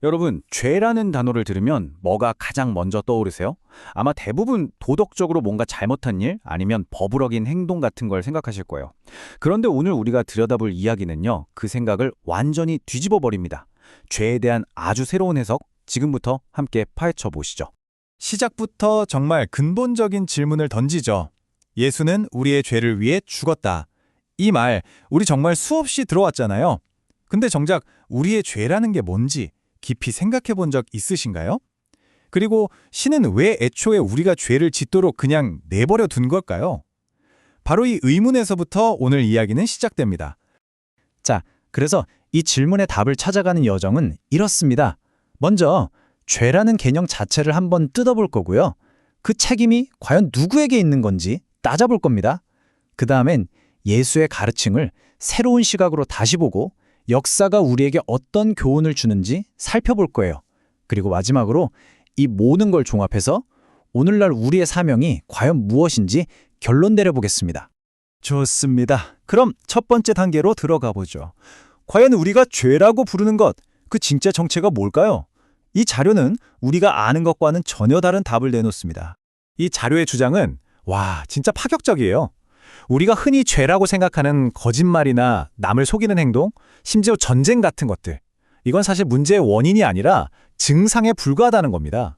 여러분, 죄라는 단어를 들으면 뭐가 가장 먼저 떠오르세요? 아마 대부분 도덕적으로 뭔가 잘못한 일 아니면 법을 어긴 행동 같은 걸 생각하실 거예요. 그런데 오늘 우리가 들여다볼 이야기는요, 그 생각을 완전히 뒤집어 버립니다. 죄에 대한 아주 새로운 해석, 지금부터 함께 파헤쳐 보시죠. 시작부터 정말 근본적인 질문을 던지죠. 예수는 우리의 죄를 위해 죽었다. 이 말, 우리 정말 수없이 들어왔잖아요. 근데 정작 우리의 죄라는 게 뭔지 깊이 생각해 본 적 있으신가요? 그리고 신은 왜 애초에 우리가 죄를 짓도록 그냥 내버려 둔 걸까요? 바로 이 의문에서부터 오늘 이야기는 시작됩니다. 자, 그래서 이 질문의 답을 찾아가는 여정은 이렇습니다. 먼저 죄라는 개념 자체를 한번 뜯어볼 거고요. 그 책임이 과연 누구에게 있는 건지 따져볼 겁니다. 그 다음엔 예수의 가르침을 새로운 시각으로 다시 보고 역사가 우리에게 어떤 교훈을 주는지 살펴볼 거예요. 그리고 마지막으로 이 모든 걸 종합해서 오늘날 우리의 사명이 과연 무엇인지 결론 내려보겠습니다. 좋습니다. 그럼 첫 번째 단계로 들어가 보죠. 과연 우리가 죄라고 부르는 것, 그 진짜 정체가 뭘까요? 이 자료는 우리가 아는 것과는 전혀 다른 답을 내놓습니다. 이 자료의 주장은 진짜 파격적이에요. 우리가 흔히 죄라고 생각하는 거짓말이나 남을 속이는 행동, 심지어 전쟁 같은 것들, 이건 사실 문제의 원인이 아니라 증상에 불과하다는 겁니다.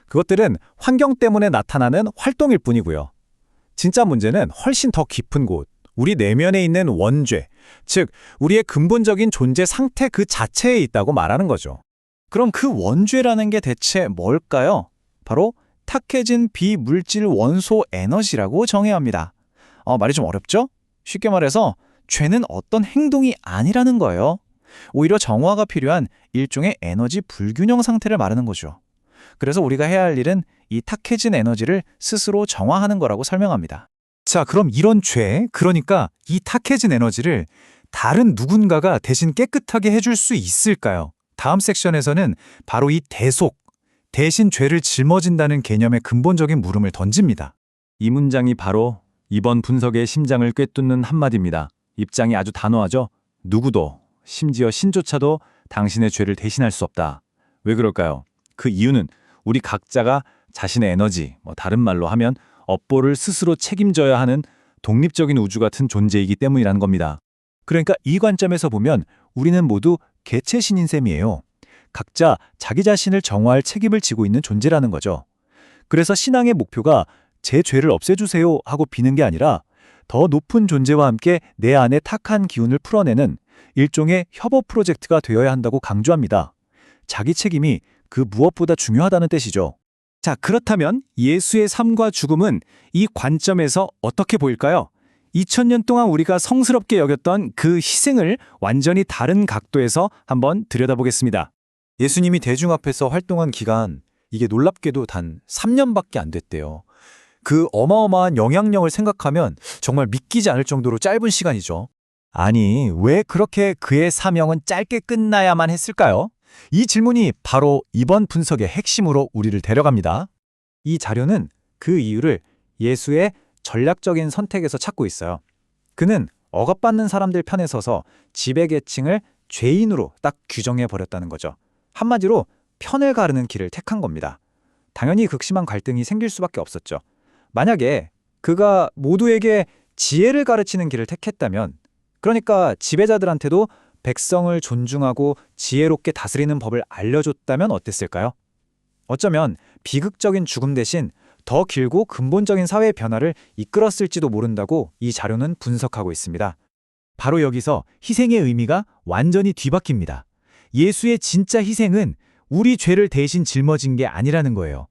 그것들은 환경 때문에 나타나는 활동일 뿐이고요. 진짜 문제는 훨씬 더 깊은 곳, 우리 내면에 있는 원죄, 즉 우리의 근본적인 존재 상태 그 자체에 있다고 말하는 거죠. 그럼 그 원죄라는 게 대체 뭘까요? 바로 탁해진 비물질 원소 에너지라고 정해야 합니다. 말이 좀 어렵죠? 쉽게 말해서 죄는 어떤 행동이 아니라는 거예요. 오히려 정화가 필요한 일종의 에너지 불균형 상태를 말하는 거죠. 그래서 우리가 해야 할 일은 이 탁해진 에너지를 스스로 정화하는 거라고 설명합니다. 자, 그럼 이런 죄, 그러니까 이 탁해진 에너지를 다른 누군가가 대신 깨끗하게 해줄 수 있을까요? 다음 섹션에서는 바로 이 대속, 대신 죄를 짊어진다는 개념의 근본적인 물음을 던집니다. 이 문장이 바로 이번 분석의 심장을 꿰뚫는 한마디입니다. 입장이 아주 단호하죠? 누구도, 심지어 신조차도 당신의 죄를 대신할 수 없다. 왜 그럴까요? 그 이유는 우리 각자가 자신의 에너지, 다른 말로 하면 업보를 스스로 책임져야 하는 독립적인 우주 같은 존재이기 때문이라는 겁니다. 그러니까 이 관점에서 보면 우리는 모두 개체신인 셈이에요. 각자 자기 자신을 정화할 책임을 지고 있는 존재라는 거죠. 그래서 신앙의 목표가 제 죄를 없애주세요 하고 비는 게 아니라 더 높은 존재와 함께 내 안의 탁한 기운을 풀어내는 일종의 협업 프로젝트가 되어야 한다고 강조합니다. 자기 책임이 그 무엇보다 중요하다는 뜻이죠. 자, 그렇다면 예수의 삶과 죽음은 이 관점에서 어떻게 보일까요? 2000년 동안 우리가 성스럽게 여겼던 그 희생을 완전히 다른 각도에서 한번 들여다보겠습니다. 예수님이 대중 앞에서 활동한 기간, 이게 놀랍게도 단 3년밖에 안 됐대요. 그 어마어마한 영향력을 생각하면 정말 믿기지 않을 정도로 짧은 시간이죠. 아니, 왜 그렇게 그의 사명은 짧게 끝나야만 했을까요? 이 질문이 바로 이번 분석의 핵심으로 우리를 데려갑니다. 이 자료는 그 이유를 예수의 전략적인 선택에서 찾고 있어요. 그는 억압받는 사람들 편에 서서 지배계층을 죄인으로 딱 규정해버렸다는 거죠. 한마디로 편을 가르는 길을 택한 겁니다. 당연히 극심한 갈등이 생길 수밖에 없었죠. 만약에 그가 모두에게 지혜를 가르치는 길을 택했다면, 그러니까 지배자들한테도 백성을 존중하고 지혜롭게 다스리는 법을 알려줬다면 어땠을까요? 어쩌면 비극적인 죽음 대신 더 길고 근본적인 사회 변화를 이끌었을지도 모른다고 이 자료는 분석하고 있습니다. 바로 여기서 희생의 의미가 완전히 뒤바뀝니다. 예수의 진짜 희생은 우리 죄를 대신 짊어진 게 아니라는 거예요.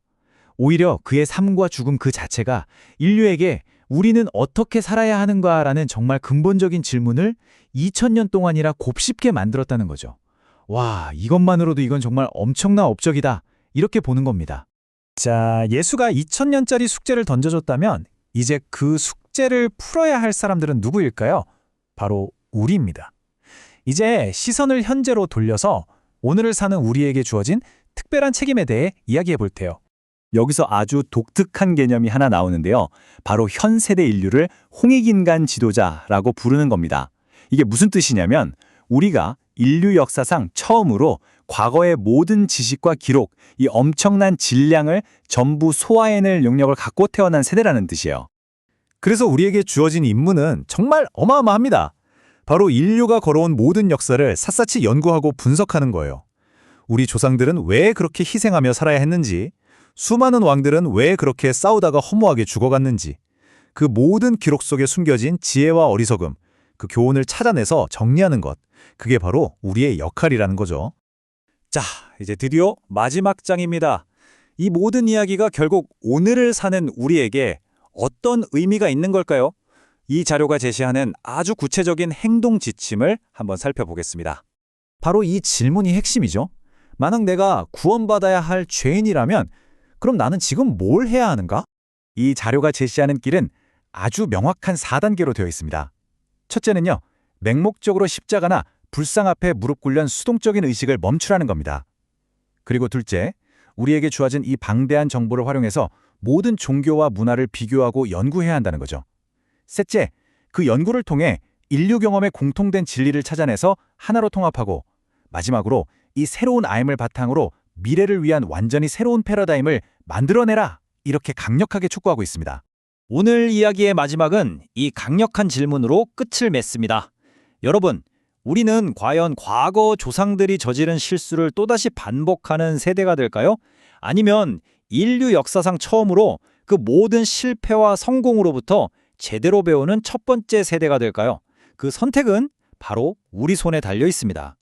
오히려 그의 삶과 죽음 그 자체가 인류에게 우리는 어떻게 살아야 하는가라는 정말 근본적인 질문을 2000년 동안이라 곱씹게 만들었다는 거죠. 이것만으로도 이건 정말 엄청난 업적이다. 이렇게 보는 겁니다. 자, 예수가 2000년짜리 숙제를 던져줬다면 이제 그 숙제를 풀어야 할 사람들은 누구일까요? 바로 우리입니다. 이제 시선을 현재로 돌려서 오늘을 사는 우리에게 주어진 특별한 책임에 대해 이야기해 볼 테요. 여기서 아주 독특한 개념이 하나 나오는데요. 바로 현 세대 인류를 홍익인간 지도자라고 부르는 겁니다. 이게 무슨 뜻이냐면 우리가 인류 역사상 처음으로 과거의 모든 지식과 기록, 이 엄청난 질량을 전부 소화해낼 능력을 갖고 태어난 세대라는 뜻이에요. 그래서 우리에게 주어진 임무는 정말 어마어마합니다. 바로 인류가 걸어온 모든 역사를 샅샅이 연구하고 분석하는 거예요. 우리 조상들은 왜 그렇게 희생하며 살아야 했는지, 수많은 왕들은 왜 그렇게 싸우다가 허무하게 죽어갔는지, 그 모든 기록 속에 숨겨진 지혜와 어리석음, 그 교훈을 찾아내서 정리하는 것, 그게 바로 우리의 역할이라는 거죠. 자, 이제 드디어 마지막 장입니다. 이 모든 이야기가 결국 오늘을 사는 우리에게 어떤 의미가 있는 걸까요? 이 자료가 제시하는 아주 구체적인 행동 지침을 한번 살펴보겠습니다. 바로 이 질문이 핵심이죠. 만약 내가 구원받아야 할 죄인이라면 그럼 나는 지금 뭘 해야 하는가? 이 자료가 제시하는 길은 아주 명확한 4단계로 되어 있습니다. 첫째는요, 맹목적으로 십자가나 불상 앞에 무릎 꿇는 수동적인 의식을 멈추라는 겁니다. 그리고 둘째, 우리에게 주어진 이 방대한 정보를 활용해서 모든 종교와 문화를 비교하고 연구해야 한다는 거죠. 셋째, 그 연구를 통해 인류 경험의 공통된 진리를 찾아내서 하나로 통합하고, 마지막으로 이 새로운 아임을 바탕으로 미래를 위한 완전히 새로운 패러다임을 만들어내라, 이렇게 강력하게 촉구하고 있습니다. 오늘 이야기의 마지막은 이 강력한 질문으로 끝을 맺습니다. 여러분, 우리는 과연 과거 조상들이 저지른 실수를 또다시 반복하는 세대가 될까요? 아니면 인류 역사상 처음으로 그 모든 실패와 성공으로부터 제대로 배우는 첫 번째 세대가 될까요? 그 선택은 바로 우리 손에 달려 있습니다.